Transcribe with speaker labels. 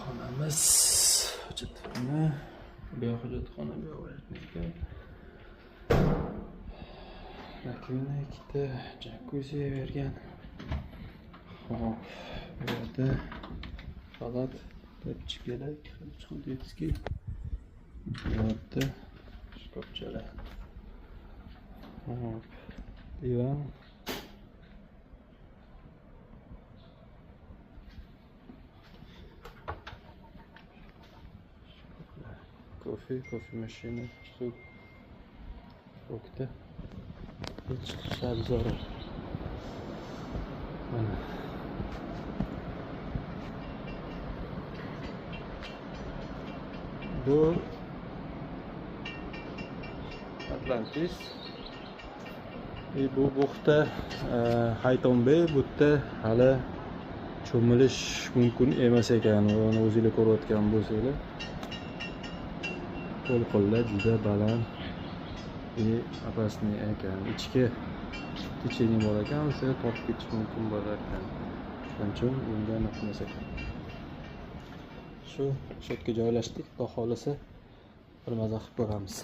Speaker 1: xonamiz. Hojatxona. Bu yoq hojatxona, bu yoq vartnika. Rakvina ikkita, jakuzi bergan. Hop, bu yerda xalat, tepchiklar, detskiy. Bu yerda shkafchalar. Hop, divan. Kofe mashina, suv. O'kta. Chiqishlar zarur. Mana. Bu Atlantis. Bu buxta Haytonbey, bu yerda hali cho'milish mumkin emas ekan. Uni o'zingizlar ko'rayotgan bo'lsanglar. Qo'lqonlar juda baland. Опасный ekan. Ichki techeniy bor ekan, o'sha tortib ketish mumkin bo'lar ekan. Shuning uchun bunga noqulay ekan. Shu shotga joylashdik. Xudo xolisa bir maza qilib ko'ramiz.